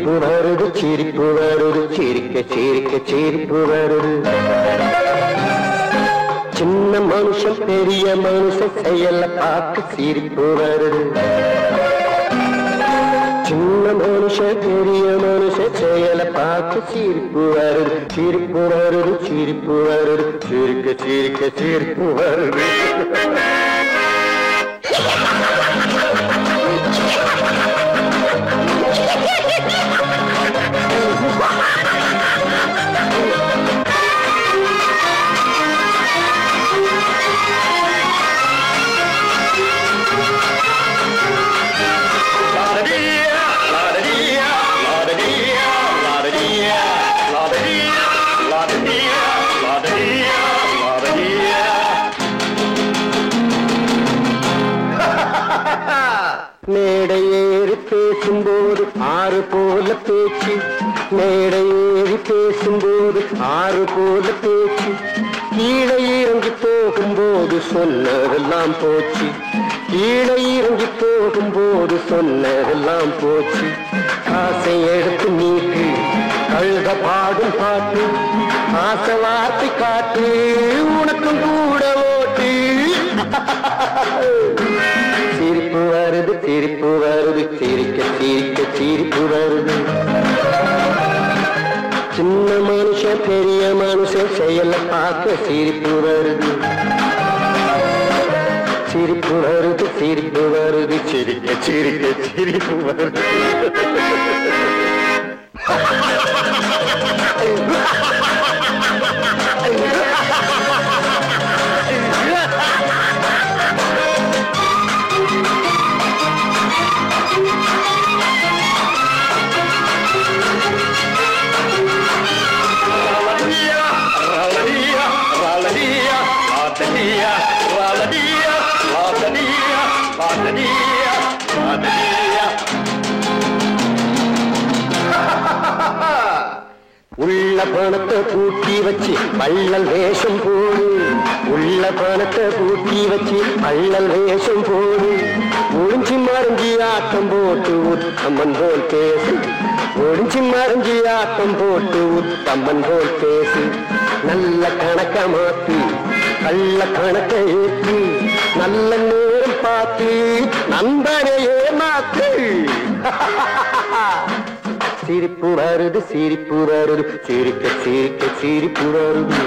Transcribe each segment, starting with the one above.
சிரிப்பு வருது சிரிப்பு வருது சிரிக்க சிரிக்க சிரிப்பு வருது சின்ன மனுஷன் பெரிய மனுஷன் செயல பார்த்து சிரிப்பு வருது சின்ன மனுஷன் பெரிய மனுஷன் செயல பார்த்து சிரிப்பு வருது சிரிப்பு வருது சிரிப்பு வருது சிரிக்க சிரிக்க சிரிப்பு வருது மேடை ஏறி பேசும்போது ஆறு போல பேச்சு மேடை ஏறி பேசும்போது ஆறு போல பேச்சு கீழே இறங்கி போகும்போது சொன்னதெல்லாம் போச்சு கீழே இறங்கி போகும்போது சொன்னதெல்லாம் போச்சு காசை எடுத்து நீட்டு கழுத பாடும் பாட்டு ஆசை வார்த்தை காட்டு உனக்கும் கூட ஓட்டு சிரிப்பு வருது சிரிப்பு வருது சிரிக்க சிரிக்க சிரிப்பு வருது சின்ன மனுஷன் பெரிய மனுஷன் செயல பார்க்க சிரிப்பு வருது சிரிப்பு வருது சிரிப்பு வருது சிரிக்க சிரிக்க சிரிப்பு வருது உள்ள பணத்தை பூட்டி வச்சு பள்ளல் வேஷம் போடு உள்ள பணத்தை பூட்டி வச்சு பள்ளல் வேஷம் போடு ஒளிஞ்சி மறைஞ்சி ஆட்டம் போட்டு உத்தம்மன் போல் பேசு ஒளிஞ்சி மறைஞ்சி ஆட்டம் போட்டு உத்தம்மன் போல் பேசு நல்ல கணக்க மாத்து கள்ள கணக்க ஏற்று நல்ல நேரம் பார்த்து நண்பனையே மாத்து சிரிப்பு வருது சிரிப்பு வருது சிரிக்க சிரிக்க சிரிப்பு வருது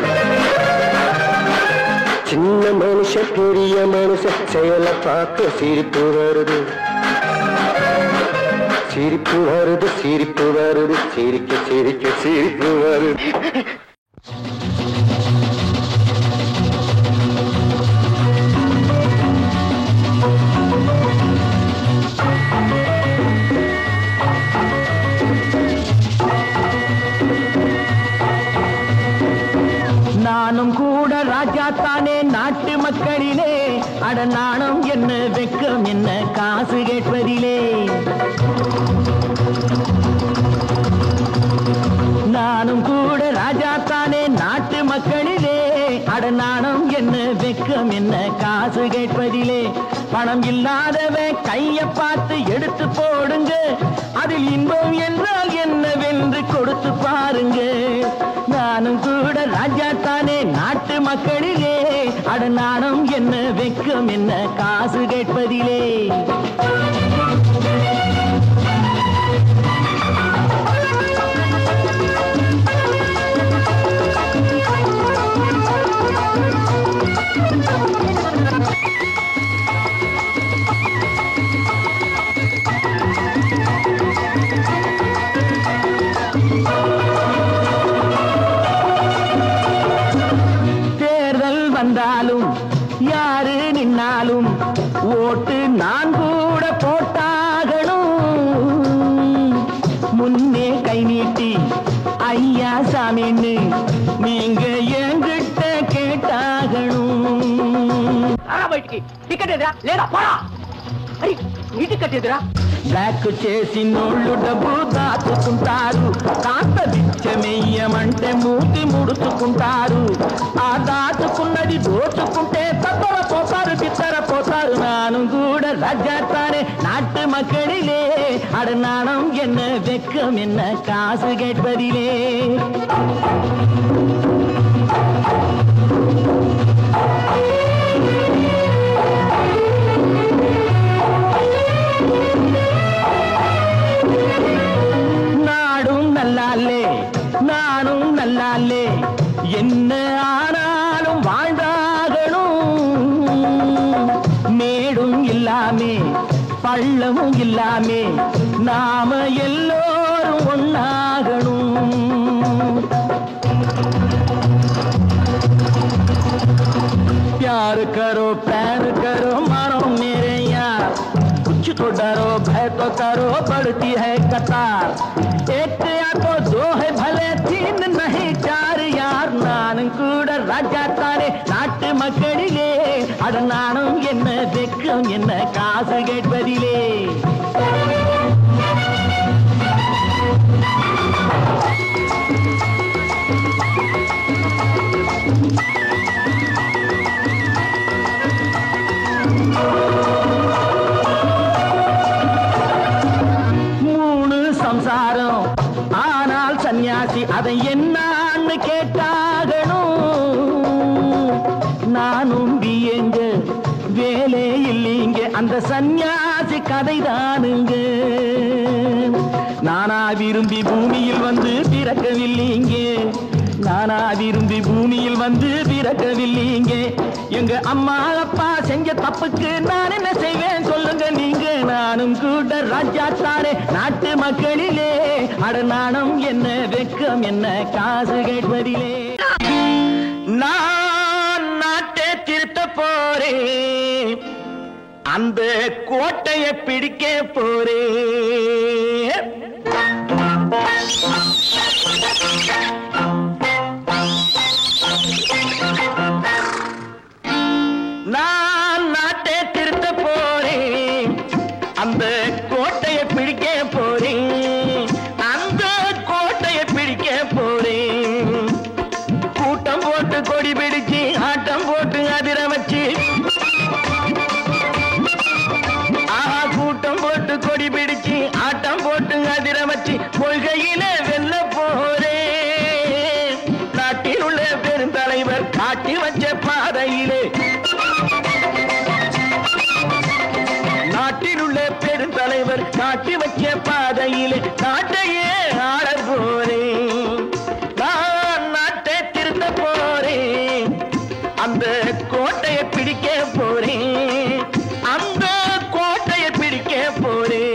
சின்ன மனுஷன் பெரிய மனுஷன் செயல பார்க்க சிரிப்பு வருது சிரிப்பு வருது சிரிப்பு வருது சிரிக்க சிரிக்க சிரிப்பு வருது நானும் கூட ராஜா தானே நாட்டு மக்களிலே அட நாணம் என்ன வெக்கம் என்ன காசு கேட்பதிலே நானும் கூட ராஜா தானே நாட்டு மக்களிலே அட நாணம் என்ன வெக்கம் என்ன காசு கேட்பதிலே பணம் இல்லாதவன் கைய பார்த்து எடுத்து போடுங்க அதில் இன்பம் என்றால் என்னவென்று கொடுத்து பாருங்க நானும் கூட ராஜா தானே நாட்டு மக்களிலே அட நாணம் என்ன வெக்கம் என்ன காசு கேட்பதிலே வந்தாலும் யாரு நின்னாலும் ஓட்டு நான் கூட போட்டாகணும் முன்னே கை நீட்டி ஐயா சாமின்னு நீங்க என்கிட்ட கேட்டாகணும் బ్లాక్ చేసినోళ్ళు డబ్బు దాచుకుంటారు కాస్త బిచ్చమెయ్యమంటే మూతి ముడుచుకుంటారు ఆ దాచుకున్నది దోచుకుంటే తత్తర పోతారు బిత్తర పోతారు నాను కూడా రాజాతానే నాటు மக்களிலே அடநாணம் என்ன வெக்கம் என்ன காசு கேட்பதிலே நாடும் நல்லாலே நானும் நல்லாலே என்ன ஆனாலும் வாழ்ந்தாகணும் மேடும் இல்லாமே பள்ளமும் இல்லாமே நாம எல்லோரும் ஒன்னாகணும் प्यार करो प्यार करो मानो मेरे यार कुछ तो डरो भय तो करो बढ़ती है कतार एक या तो दो है भले तीन नहीं चार यार नाனும் கூட ராஜா தானே நாட்டு மக்களிலே அட நானும் என்ன வெக்கம் என்ன காசு கேட்பதிலே ஆனால் சன்னியாசி அதை என்னான்னு கேட்டாகணும் நானும் எங்க வேலை இல்லைங்க அந்த சன்னியாசி கதைதானுங்க நானா விரும்பி பூமியில் வந்து பிறக்கவில்லைங்க நானா விரும்பி பூமியில் வந்து பிறக்கவில்லைங்க எங்க அம்மா அப்பா செஞ்ச தப்புக்கு நான் என்ன செய்வேன் சொல்லுங்க நீங்க நானும் கூட ராஜா தானே நாட்டு மக்களிலே அட நாணம் என்ன வெக்கம் என்ன காசு கேட்பதிலே நான் நாட்டை திருத்த போறேன் அந்த கோட்டையை பிடிக்க போறேன் நான் நாட்டை திருத்த போறேன் அந்த கோட்டையை பிடிக்க போறேன் அந்த கோட்டையை பிடிக்க போறேன் கூட்டம் போட்டு கொடி பிடிச்சு ஆட்டம் போட்டு அதிர வச்சு கூட்டம் போட்டு கொடி பிடிச்சு ஆட்டம் போட்டு அதிர வச்சு கொள்கையில வெல்ல போறேன் நாட்டில் உள்ள பெருந்தலைவர் காட்டி வச்ச பாதையிலே நாட்டில் உள்ள பெருந்தலைவர் காட்டி வச்ச பாதையிலே நாட்டையே ஆள போறேன் நான் நாட்டை திருத்த போறேன் அந்த கோட்டையை பிடிக்க போறேன் அந்த கோட்டையை பிடிக்க போறேன்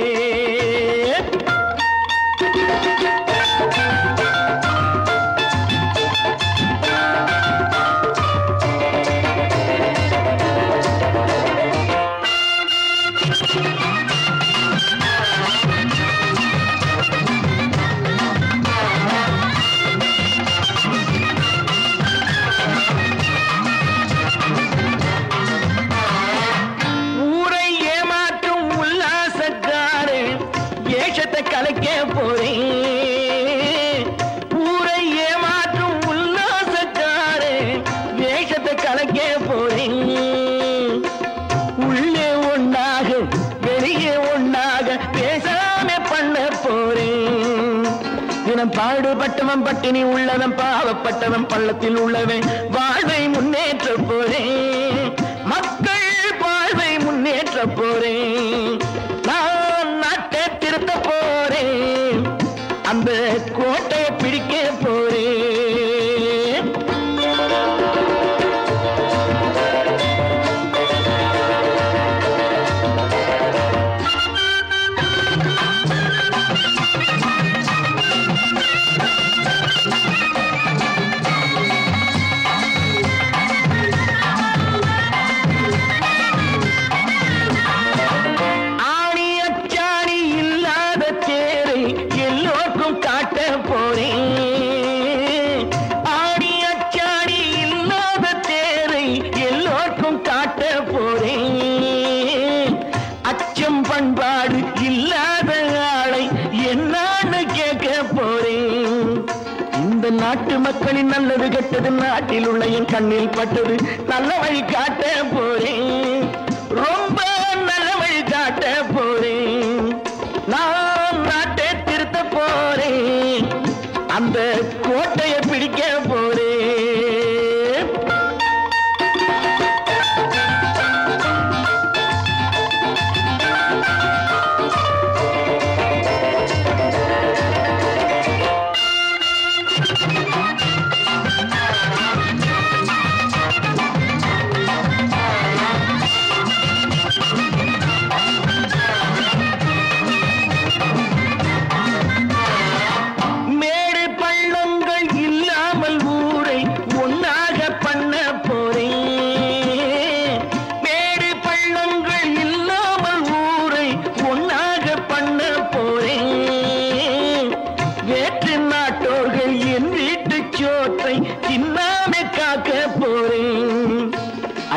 கலைக்க போறேன் ஊரை ஏமாற்றும் உல்லாசக்காரே வேஷத்தை கலைக்க போறேன் உள்ளே ஒன்னாக வெளியே ஒன்னாக பேசாம பண்ண போறேன் தினம் பாடுபட்டவன் பட்டினி உள்ளவன் பாவப்பட்டவன் பள்ளத்தில் உள்ளவன் வாழ்வை முன்னேற்ற போறேன் மக்கள் வாழ்வை முன்னேற்ற போறேன் நான் நாட்டை திருத்த போறேன் அந்த கோட்டையை பிடிக்க போறேன் பண்பாடு இல்லாத ஆளை என்னான்னு கேட்க போறேன் இந்த நாட்டு மக்களின் நல்லது கெட்டது நாட்டில் உள்ள என் கண்ணில் பட்டது நல்ல வழி காட்ட போறேன் ரொம்ப நல்ல வழி காட்ட போறேன்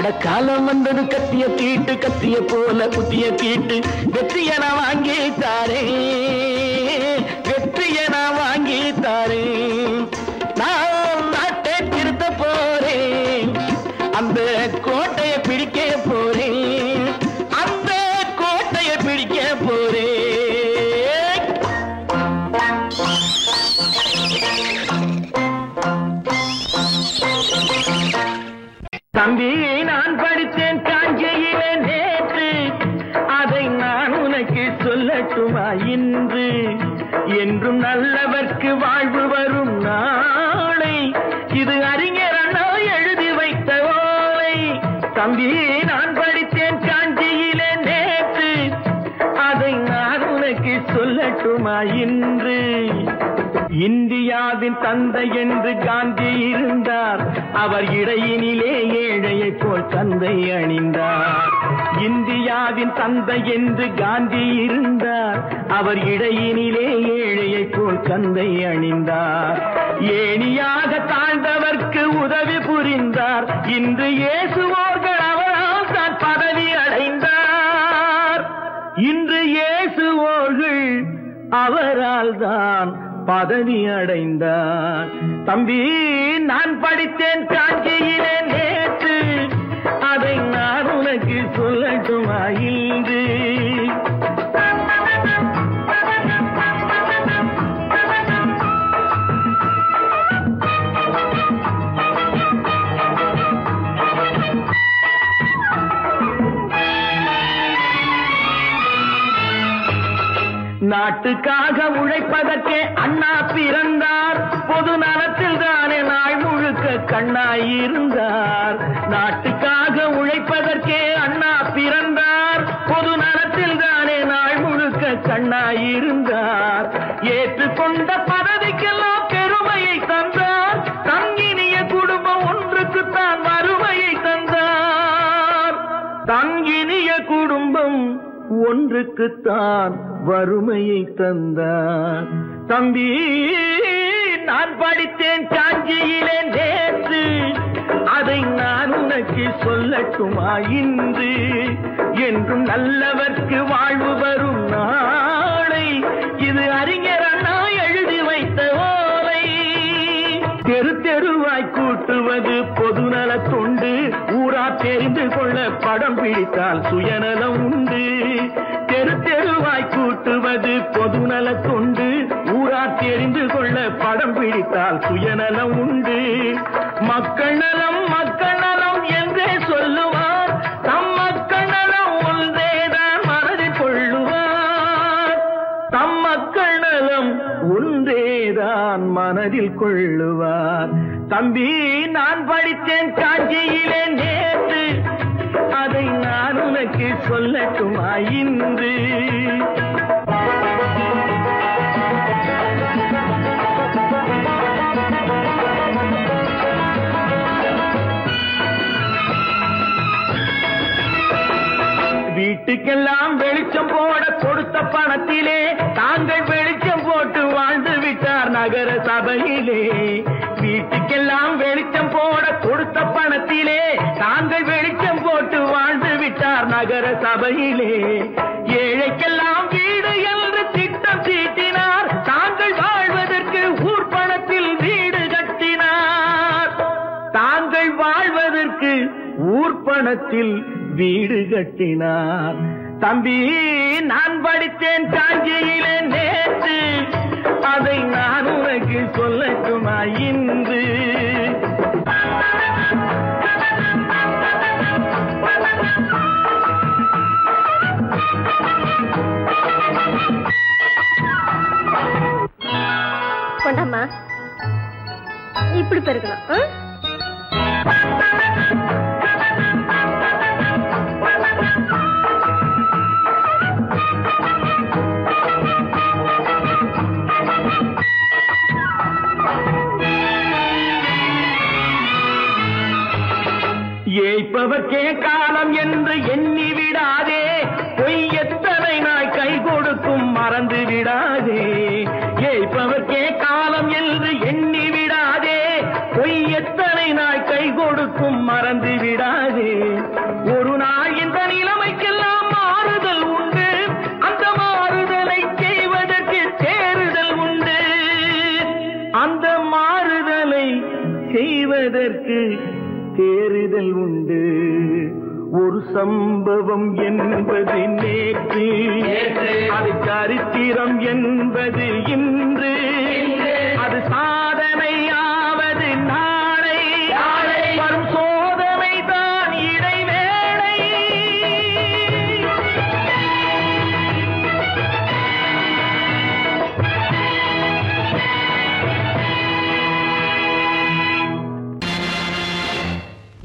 அடக்காலம் வந்தது கத்திய தீட்டு கத்திய போல குத்திய தீட்டு வெற்றிய நான் வாங்கி தாரே வெற்றிய நான் வாங்கி தாரே நான் நாட்டை திருத்த போறேன் அந்த கோட்டையை பிடிக்க போறேன் அந்த கோட்டையை பிடிக்க போறேன் தம்பி நான் படித்தேன் காஞ்சியிலே நேற்று அதை நான் உனக்கு சொல்லட்டுமா இன்று என்றும் நல்லவர்க்கு வாழ்வு வரும் நாளை இது அறிஞர் அண்ணா எழுதி வைத்த ஓலை தம்பி நான் படித்தேன் காஞ்சியிலே நேற்று அதை நான் உனக்கு சொல்லட்டுமா இன்று இந்தியாவின் தந்தை என்று காந்தி இருந்தார் அவர் இடையினிலே ஏழையை போல் தந்தை அணிந்தார் இந்தியாவின் தந்தை என்று காந்தி இருந்தார் அவர் இடையினிலே ஏழையை போல் தந்தை அணிந்தார் ஏணியாக தாழ்ந்தவர்க்கு உதவி புரிந்தார் இன்று இயேசுவோர்கள் அவரால் தான் பதவி அடைந்தார் இன்று இயேசுவோர்கள் அவரால் தான் பதவி அடைந்தார் தம்பி நான் படித்தேன் காஞ்சியிலே நேற்று அதை நான் உனக்கு சொல்லட்டுமா இன்று நாட்டுக்காக உழைப்பதற்கே அண்ணா பிறந்தார் பொது நலத்தில் தானே நாள் முழுக்க கண்ணாயிருந்தார் நாட்டுக்காக உழைப்பதற்கே அண்ணா பிறந்தார் பொது நலத்தில் தானே நாள் முழுக்க கண்ணாயிருந்தார் ஏற்றுக்கொண்ட பதவிக்கெல்லாம் பெருமையை தந்தார் தங்கினிய குடும்பம் ஒன்றுக்குத்தான் வறுமையை தந்தார் தங்கினிய குடும்பம் ஒன்றுக்குத்தான் வறுமையை தந்தார் தம்பி நான் படித்தேன் காஞ்சியிலே நேற்று அதை நான் உனக்கு சொல்லட்டுமா இன்று என்றும் நல்லவர்க்கு வாழ்வு வரும் நாளை இது அறிஞர் அண்ணா எழுதி வைத்த ஓலை தெரு தெருவாய் கூட்டுவது பொதுநல தொண்டு ஊரா தெரிந்து கொள்ள படம் பிடித்தால் சுயநலம் உண்டு தெரு தெருவாய் கூட்டுவது பொதுநல தொண்டு ஊரா தெரிந்து கொள்ள படம் பிடித்தால் சுயநலம் உண்டு மக்கள் நலம் என்றே சொல்லுவார் தம் மக்கள் நலம் ஒன்றேதான் மனதில் கொள்ளுவார் தம் மக்கள் நலம் ஒன்றேதான் மனதில் கொள்ளுவார் தம்பி நான் படித்தேன் காஞ்சியிலே நேற்று அதை நான் உனக்கு சொல்லட்டுமா இன்று வீட்டுக்கெல்லாம் வெளிச்சம் போட கொடுத்த பணத்திலே தாங்கள் வெளிச்சம் போட்டு வாழ்ந்து விட்டார் நகர சபையிலே வீட்டுக்கெல்லாம் வெளிச்சம் போட கொடுத்த பணத்திலே தாங்கள் வெளிச்சம் போட்டு வாழ்ந்து விட்டார் நகர சபையிலே ஏழைக்கெல்லாம் வீடு என்று திட்டம் தீட்டினார் தாங்கள் வாழ்வதற்கு ஊர் பணத்தில் வீடு கட்டினார் தாங்கள் வாழ்வதற்கு ஊர் பணத்தில் வீடு கட்டினார் தம்பி நான் படித்தேன் காஞ்சியிலே நேற்று அதை நான் உனக்கு சொல்லட்டுமா இன்று கொண்டாமா இப்படி பெருக்கலாம் ஏய்ப்பவர்க்கே காலம் என்று எண்ணி விடாதே பொய் எத்தனை நாய் கை கொடுக்கும் மறந்து விடாதே ஏய்ப்பவர்க்கே காலம் என்று எண்ணி விடாதே பொய் எத்தனை நாய் கை கொடுக்கும் மறந்து விடாது. ஒரு நாள் இந்த நிலைமைக்கெல்லாம் மாறுதல் உண்டு. அந்த மாறுதலை செய்வதற்கு தேறுதல் உண்டு. அந்த மாறுதலை செய்வதற்கு தேறுதல் உண்டு. ஒரு சம்பவம் என்பது நேற்று, அது சரித்திரம் என்பது இன்று, அது சாதனையாவது நாளை, வரும் சோதனை தான் இடைவேளை.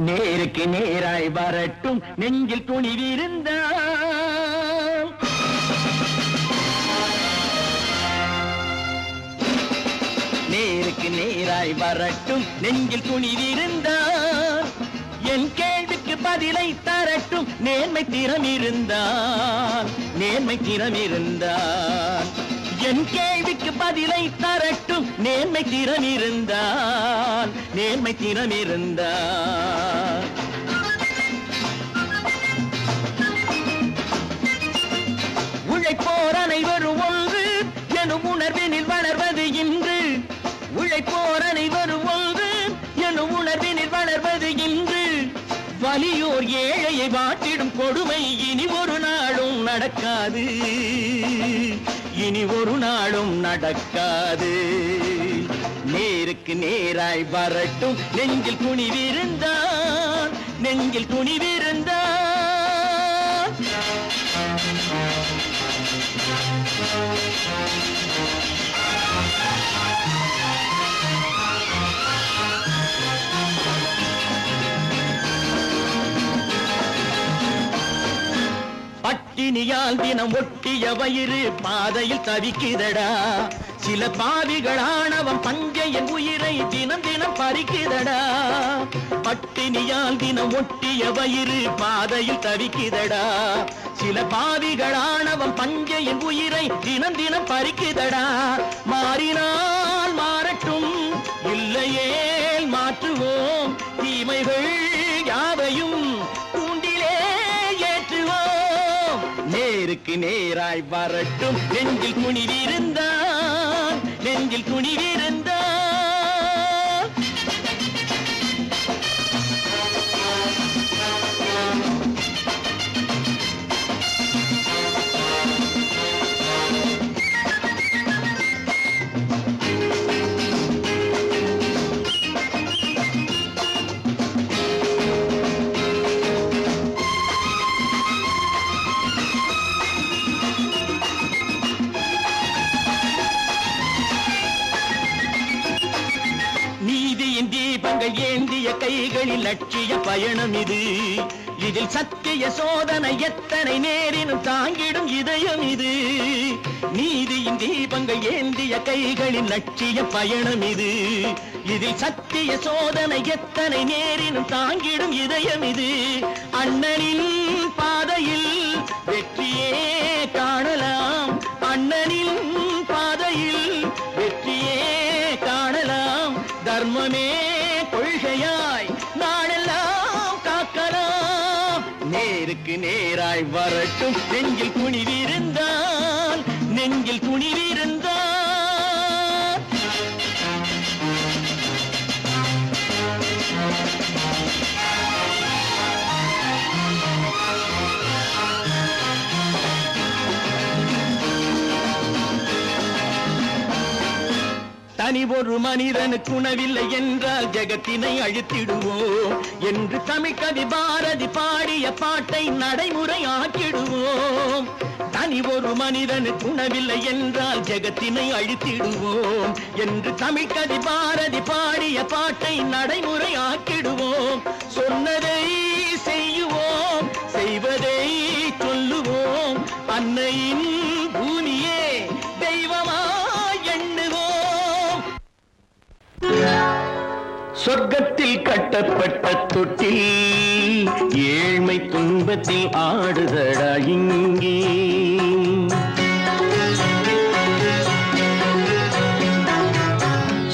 நேருக்கு நேராய் வரட்டும் நெஞ்சில் துணிவிருந்தால், நேருக்கு நேராய் வரட்டும் நெஞ்சில் துணிவிருந்தால், என் கேள்விக்கு பதிலை தரட்டும் நேர்மை திறம் இருந்தால், நேர்மை திறம் இருந்தால். என் கேள்விக்கு பதிலை தரட்டும் நேர்மை திறம் இருந்தால், நேர்மை திறம் இருந்தால். உழைப்போர் அனைவரும் ஒன்று எனும் உணர்வினில் வளர்வது இன்று, உழைப்போர் அனைவரும் ஒன்று எனும் உணர்வினில் வளர்வது இன்று. வலியோர் ஏழையை வாட்டிடும் கொடுமை இனி ஒரு நாளும் நடக்காது, இனி ஒரு நாளும் நடக்காது. நேருக்கு நேராய் வரட்டும் நெஞ்சில் துணிவிருந்தால், நெஞ்சில் துணிவிருந்தால். பட்டினியால் தினம் ஒட்டிய வயிறு பாதையில் தவிக்குதடா. சில பாவிகளானவன் பஞ்சையின் உயிரை தினம் தினம் பறிக்குதடா. பட்டினியால் தினம் ஒட்டிய வயிறு பாதையில் தவிக்குதடா. சில பாவிகளானவன் பஞ்சையின் உயிரை தினம் தினம் பறிக்குதடா. மாறினால் மாறட்டும், இல்லையே மாற்றுவோம், தீமைகள் யாவையும் கூண்டிலே ஏற்றுவோம். நேருக்கு நேராய் வரட்டும் நெஞ்சில் துணிவிருந்தால், நெஞ்சில் துணிவிருந்தால். ஏந்திய கைகளில் லட்சிய பயணம் இது. இதில் சத்திய சோதனை எத்தனை நேரினும் தாங்கிடும் இதயம் இது. நீதியின் தீபங்கள் ஏந்திய கைகளில் லட்சிய பயணம் இது. இதில் சத்திய சோதனை எத்தனை நேரினும் தாங்கிடும் இதயம் இது. அண்ணனின் பாதையில் வெற்றியே காணலாம், அண்ணனின் பாதையில் வெற்றியே காணலாம். தர்மமே கொள்கையாய் நாளெல்லாம் காக்கலாம். நேருக்கு நேராய் வரட்டும் நெஞ்சில் துணிவிருந்தால், நெஞ்சில் துணிவிருந்தால். தனி ஒரு மனிதனுக்கு உணவில்லை என்றால் ஜெகத்தினை அழித்திடுவோம் என்று தமிழ் கவி பாரதி பாடிய பாட்டை நடைமுறையாக்கிடுவோம். தனி ஒரு மனிதனுக்கு உணவில்லை என்றால் ஜெகத்தினை அழித்திடுவோம் என்று தமிழ் கவி பாரதி பாடிய பாட்டை நடைமுறையாக்கிடுவோம். சொன்னதை செய்யுவோம், செய்வதை சொல்லுவோம், அன்னையின் பூமியே தெய்வமா எண்ணுவோம். சொர்க்கத்தில் கட்டப்பட்ட தொட்டில் ஏழ்மை துன்பத்தில் ஆடுதடா இங்கே.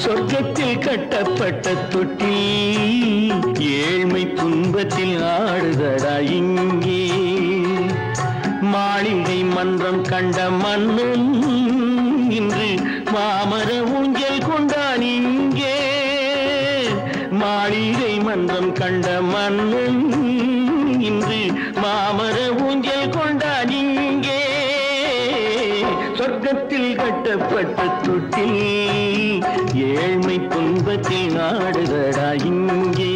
சொர்க்கத்தில் கட்டப்பட்ட தொட்டி ஏழ்மை துன்பத்தில் ஆடுதடா இங்கே மாளிகை மன்றம் கண்ட மன்னன் இன்று மாமர ஊஞ்சல் கொண்டான் இங்கே மாளிகை மன்றம் கண்ட மன்னன் இன்று மாமர ஊஞ்சல் கொண்டான் இங்கே சொர்க்கத்தில் கட்டப்பட்ட தொட்டில் ஏழ்மை துன்பத்தில் ஆடுதடா இங்கே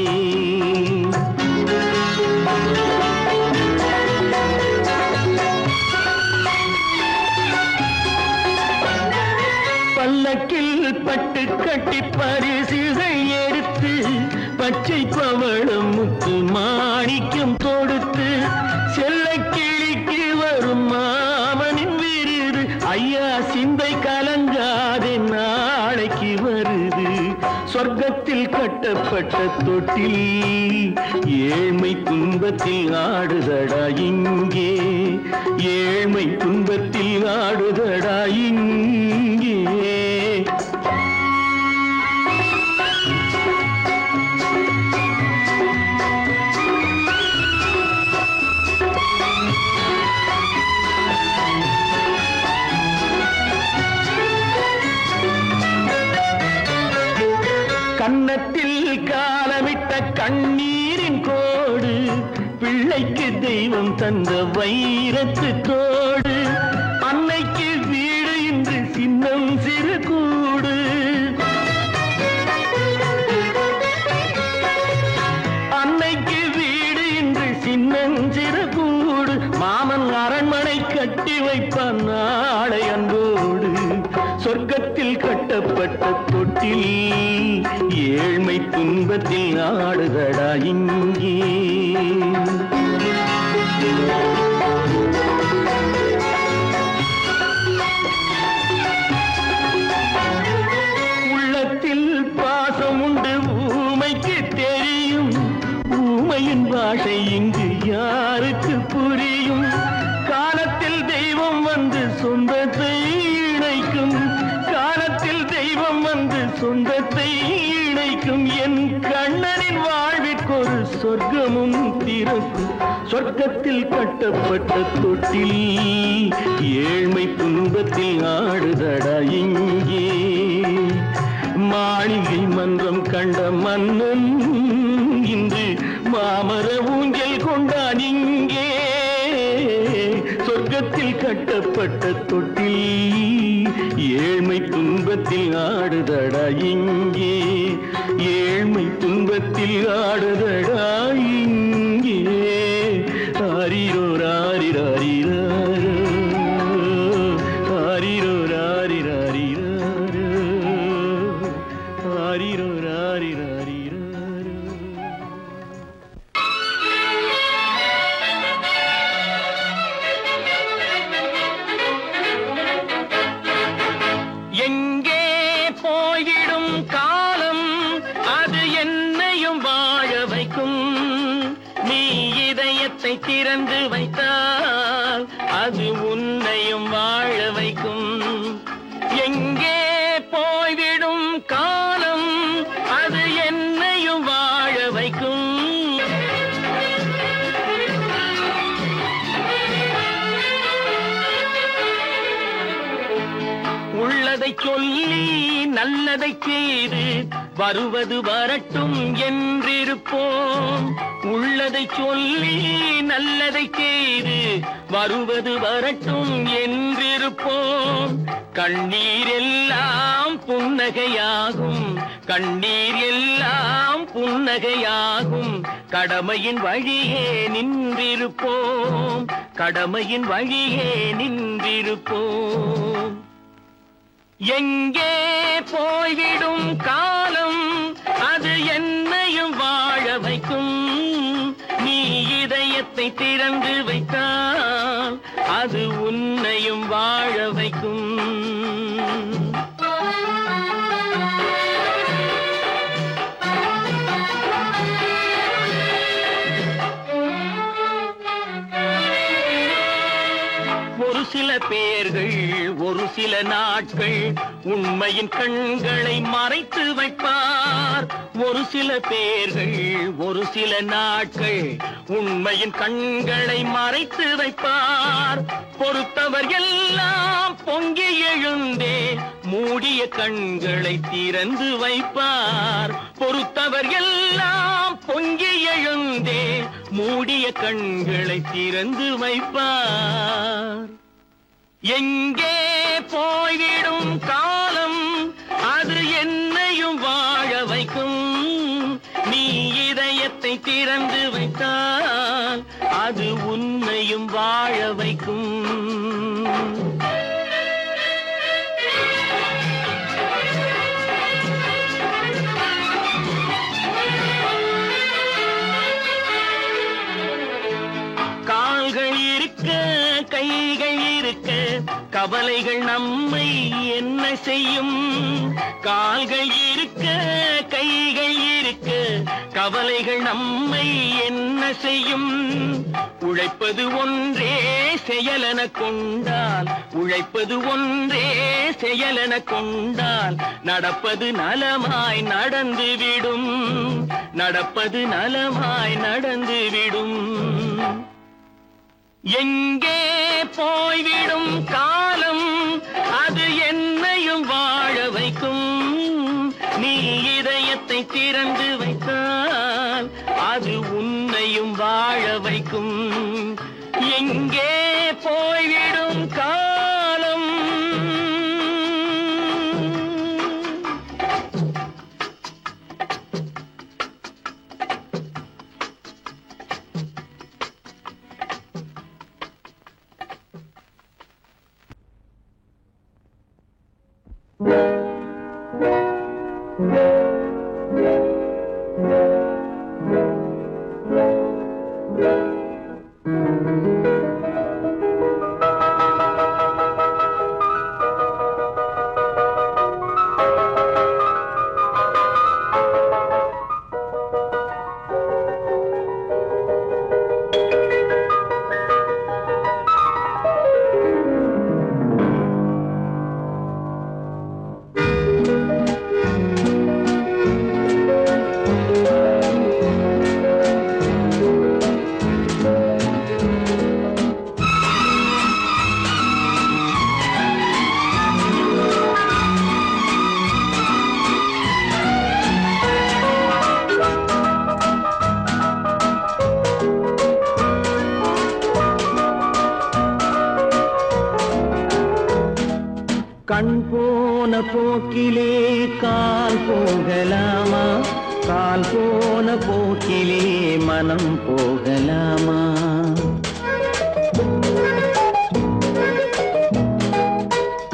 பல்லக்கில் பட்டு கட்டி பரிசுகள் எடுத்து பச்சை பவளம் முத்து மாணிக்கம் தொடுத்து செல்ல கிளிக்கு வரும் மாமனின் விருது ஐயா சிந்தை கலங்காதே நாளைக்கு வருது சொர்க்கத்தில் கட்டப்பட்ட தொட்டில் ஏழ்மை துன்பத்தில் ஆடுதடா இங்கே ஏழ்மை துன்பத்தில் ஆடுதடா இங்கே கன்னத்தில் காலமிட்ட கண்ணீரின் கோடு பிள்ளைக்கு தெய்வம் தந்த வைரத்து தோடு அன்னைக்கு வீடு இன்று சின்னம் சிறு கூடு அன்னைக்கு வீடு இன்று சின்னம் சிறு கூடு மாமன் அரண்மனை கட்டி வைப்பான் நாளை அன்போடு சொர்க்கத்தில் கட்டப்பட்ட தொட்டில் ஏழ்மை துன்பத்தில் ஆடுதடா இங்கே உள்ளத்தில் பாசம் உண்டு ஊமைக்கு தெரியும் ஊமையின் பாஷை இங்கு யாருக்கு புரியும் காலத்தில் தெய்வம் வந்து சொந்தத்தை இணைக்கும் காலத்தில் தெய்வம் வந்து சொந்தத்தை இணைக்கும் என் கண்ணனின் வாழ்விற்கொரு சொர்க்கமும் திறக்கும் சொர்க்கத்தில் கட்டப்பட்ட தொட்டில் ஏழ்மை துன்பத்தில் ஆடுதடா இங்கே மாளிகை மன்றம் கண்ட மன்னன் இன்று மாமர ஊஞ்சல் கொண்டான் இங்கே சொர்க்கத்தில் கட்டப்பட்ட தொட்டில் ஏழ்மை துன்பத்தில் ஆடுதடா இங்கே ஏழ்மை துன்பத்தில் ஆடுதடா இங்கே ஆரிரோ ராரிராரிரோ ஆரிரோ ராரிராரிரோ ஆரிரோ ராரிராரிரோ எங்கே போய்விடும் காலம் அது என்னையும் வாழ வைக்கும் நீ இதயத்தை திறந்து வைத்தால் அது உன்னையும் வாழ வைக்கும் எங்கே போய்விடும் காலம் அது என்னையும் வாழ வைக்கும் உள்ளதை சொல்லி நல்லதை செய்து வருவது வரட்டும் என்றிருப்போம் உள்ளதை சொல்லி நல்லதை செய்து வருவது வரட்டும் என்றிருப்போம் கண்ணீர் எல்லாம் புன்னகையாகும் கண்ணீர் எல்லாம் புன்னகையாகும் கடமையின் வழியே நின்றிருப்போம் கடமையின் வழியே நின்றிருப்போம் எங்கே போய்விடும் காலம் அது என்னையும் வாழ வைக்கும் நீ இதயத்தை திறந்து வைத்தால் அது உன்னையும் வாழ வைக்கும் ஒரு சில பேர்கள் ஒரு சில நாட்கள் உண்மையின் கண்களை மறைத்து வைப்பார். ஒரு சில பேர்கள் ஒரு சில நாட்கள் உண்மையின் கண்களை மறைத்து வைப்பார். பொறுத்தவர் எல்லாம் பொங்கி எழுந்தே மூடிய கண்களை திறந்து வைப்பார். பொறுத்தவர் எல்லாம் பொங்கி எழுந்தே மூடிய கண்களை திறந்து வைப்பார். எங்கே போய்விடும் காலம் அது என்னையும் வாழ வைக்கும். நீ இதயத்தை திறந்து வைத்தால் அது உன்னையும் வாழ வைக்கும். கால்கள் இருக்க கைகள் இருக்க கவலைகள் நம்மை என்ன செய்யும். கால்கள் இருக்க கைகள் இருக்க கவலைகள் நம்மை என்ன செய்யும். உழைப்பது ஒன்றே செயலென கொண்டால் உழைப்பது ஒன்றே செயலென கொண்டால் நடப்பது நலமாய் நடந்துவிடும். நடப்பது நலமாய் நடந்துவிடும். எங்கே போய்விடும் காலம் அது என்னையும் வாழ வைக்கும். நீ இதயத்தை திறந்து வைத்தால் அது உன்னையும் வாழ வைக்கும். எங்கே போய்விடும் காலம். கண் போன போக்கிலே கால் போகலாமா. கால் போன போக்கிலே மனம் போகலாமா.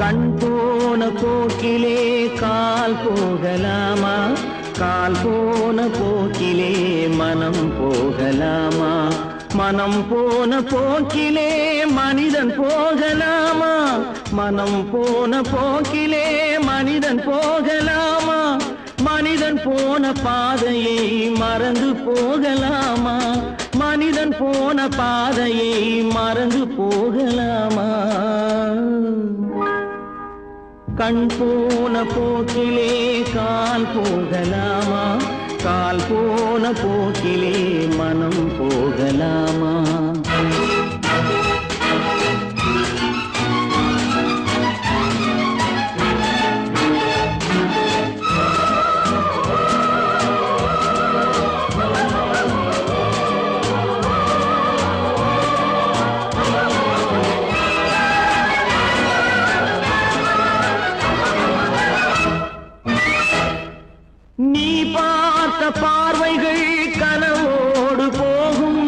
கண் போன போக்கிலே கால் போகலாமா. கால் போன போக்கிலே மனம் போகலாமா. மனம் போன போக்கிலே மனிதன் போகலாமா. மனம் போன போக்கிலே மனிதன் போகலாமா. மனிதன் போன பாதையை மறந்து போகலாமா. மனிதன் போன பாதையை மறந்து போகலாமா. கண் போன போக்கிலே கால் போகலாமா. கால் போன போக்கிலே மனம் போகலாமா. நீ பார்த்த பார்வைகள் கனவோடு போகும்.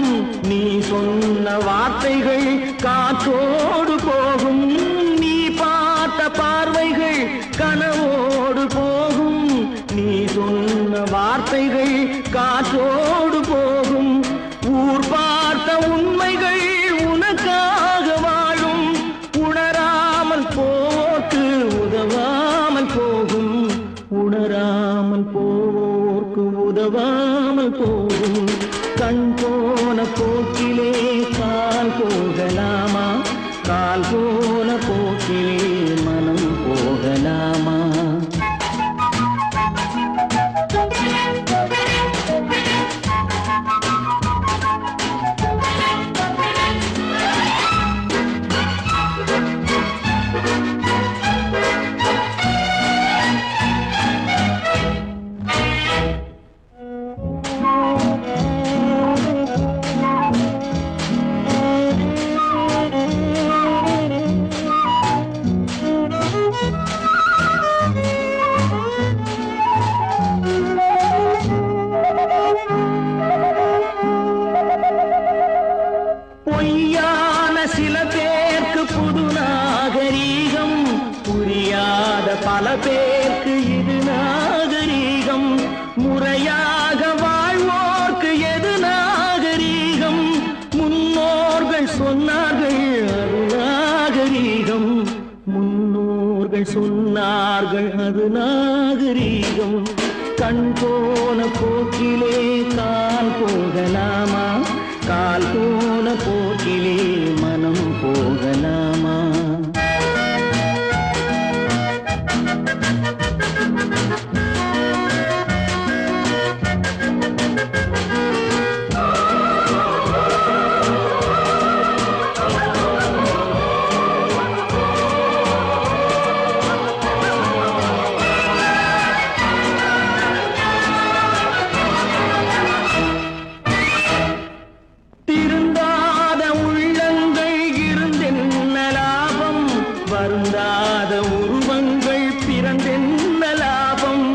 நீ சொன்ன வார்த்தைகள் காற்றோடு போகும். நீ பார்த்த பார்வைகள் கனவோடு போகும். நீ சொன்ன வார்த்தைகள் காற்றோடு போகும். ஊர் பார்த்த உண்மைகள் உனக்காக வாழும். உணராமல் போக்கு உதவாமல் போகும். உணராமல் போக்கு உதவாமல் போகும். கண் போன போக்கிலே கால் போகலாமா. கால் போன போக்கிலே மனம் போகலாமா? பொய்யான சில பேருக்கு புது நாகரீகம், புரியாத பல பேருக்கு இது நாகரீகம். முறையாக வாழ்வோர்க்கு எது நாகரீகம்? முன்னோர்கள் சொன்னார்கள் அது நாகரீகம். முன்னோர்கள் சொன்னார்கள் அது நாகரீகம். கண் போன போக்கிலே கால் போகலாமா? கால் போன போக்கிலே மனம் போகலாமா? திருந்தாத உள்ளங்கள் இருந்தென்ன லாபம்? வருந்தாத உருவங்கள் பிறந்தென்ன லாபம்?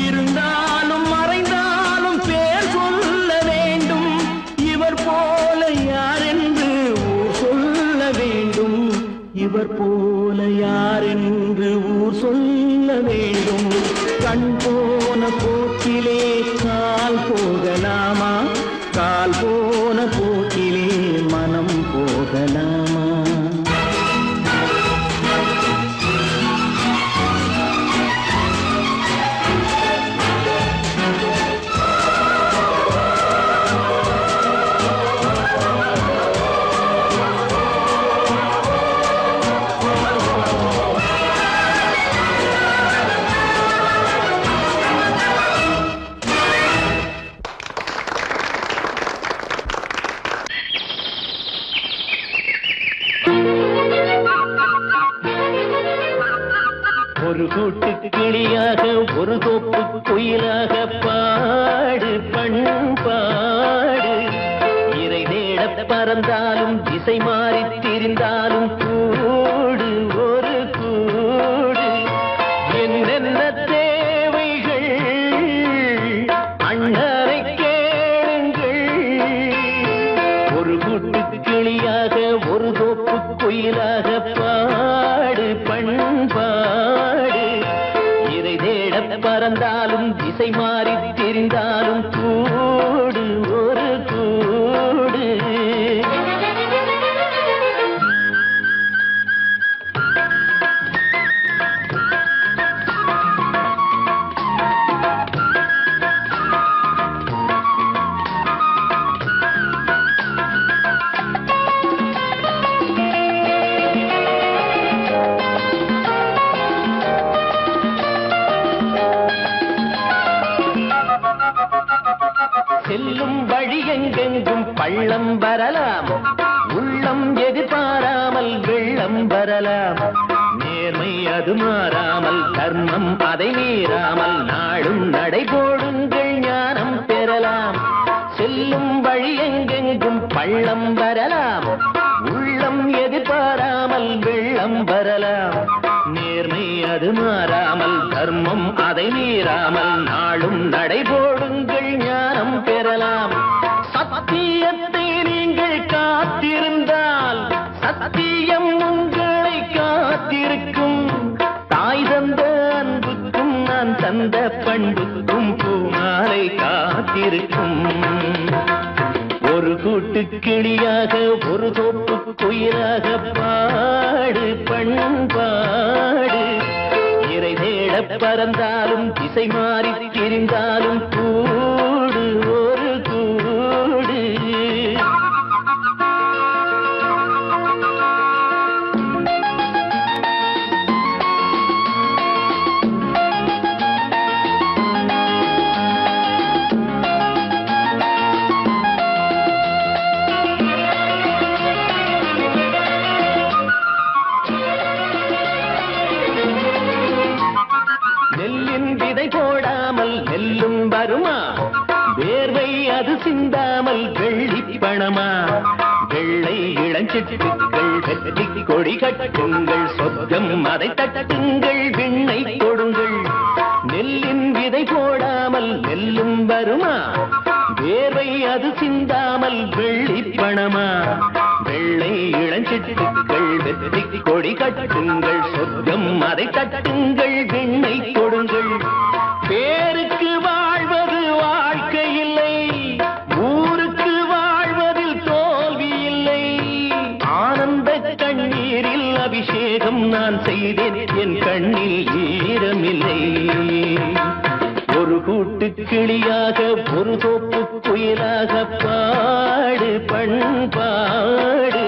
இருந்தாலும் மறைந்தாலும் பேர் சொல்ல வேண்டும். இவர் போல யாரென்று ஊர் சொல்ல வேண்டும். இவர் போல யாரென்று ஊர் சொல்ல வேண்டும். கண் போன போக்கிலே கால் போகலாமா? கால் போன போக்கிலே மனம் போகலாமா? ஒரு கூட்டு கிளியாக ஒரு தோப்பு குயிலாக பாடு பண்பாடு. இறை தேட பறந்தாலும் திசை மாறி திரிந்தாலும் கூடு ஒரு கூடு. என்னென்ன தேவைகள் அண்ணரை கேளுங்கள். ஒரு கூட்டு கிளியாக ஒரு தோப்பு குயிலாக பாடு பண்பாடு. இறை தேட பறந்தாலும் திசை மாறி திரிந்தாலும் கூடு ஒரு கூடு. செல்லும் வழி எங்கெங்கும் பள்ளம் வரலாம். உள்ளம் எதிர்பாராமல் வெள்ளம் வரலாம். நேர்மை அது மாறாமல் தர்மம் அதை மீறாமல் நாளும் நடைபோடுங்கள் ஞானம் பெறலாம். செல்லும் வழி எங்கெங்கும் பள்ளம் வரலாம். உள்ளம் எதிர்பாராமல் வெள்ளம் வரலாம். நேர்மை அது மாறாமல் தர்மம் அதை மீறாமல் நாளும் நடைபோடுங்கள் ஞானம் பெறலாம். சத்தியத்தை நீங்கள் காத்திருந்தால் சத்தியம் உங்களை காத்திருக்கும். தாய் தந்த அன்புக்கும் நான் தந்த பண்புக்கும் பூமாலை காத்திருக்கும். ஒரு கூட்டு கிளியாக ஒரு தோப்பு குயிலாக பாடு பண்பாடு. இறை தேட பறந்தாலும் திசை மாறி திரிந்தாலும் கூடு ஒரு கூடு. வெள்ளி பணமா வெள்ளை இளஞ்சிட்டுக்கள் வெற்றி கொடி கட்டுங்கள் சொர்க்கம் அதை தட்டுங்கள் விண்ணை கொடுங்கள் நெல்லின் விதை போடாமல் நெல்லும் வருமா வேர்வை அது சிந்தாமல் வெள்ளி பணமா வெள்ளை இளஞ்சிட்டுக்கள் வெற்றி கொடி கட்டுங்கள் சொர்க்கம் அதை தட்டுங்கள் விண்ணை கொடுங்கள் பேருக்கு வாழ்வது வாழ்க்கை இல்லை ஊருக்கு வாழ்வதில் தோல்வி இல்லை ஆனந்த கண்ணீரில் அபிஷேகம் நான் செய்தேன் என் கண்ணில் ஈரமில்லை ஒரு கூட்டு கிளியாக ஒரு தோப்பு குயிலாக பாடு பண்பாடு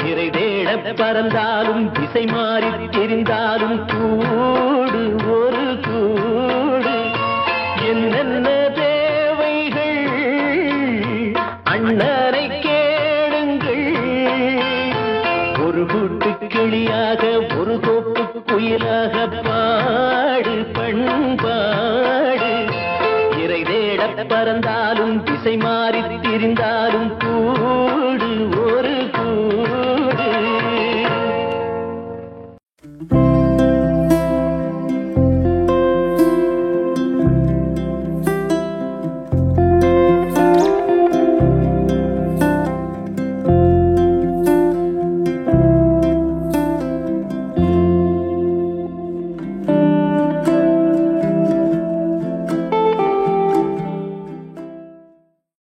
இறை தேட பறந்தாலும் திசை மாறி தெரிந்தாலும் கூடு ஒரு கூடு என்னென்ன தேவைகள் அண்ணரை கேளுங்கள் ஒரு கூட்டு கிளியாக ஒரு தோப்பு குயிலாக பாடு பண்பாடு இறை தேட பறந்தாலும் திசை மாறி திரிந்தாலும் கூடு ஒரு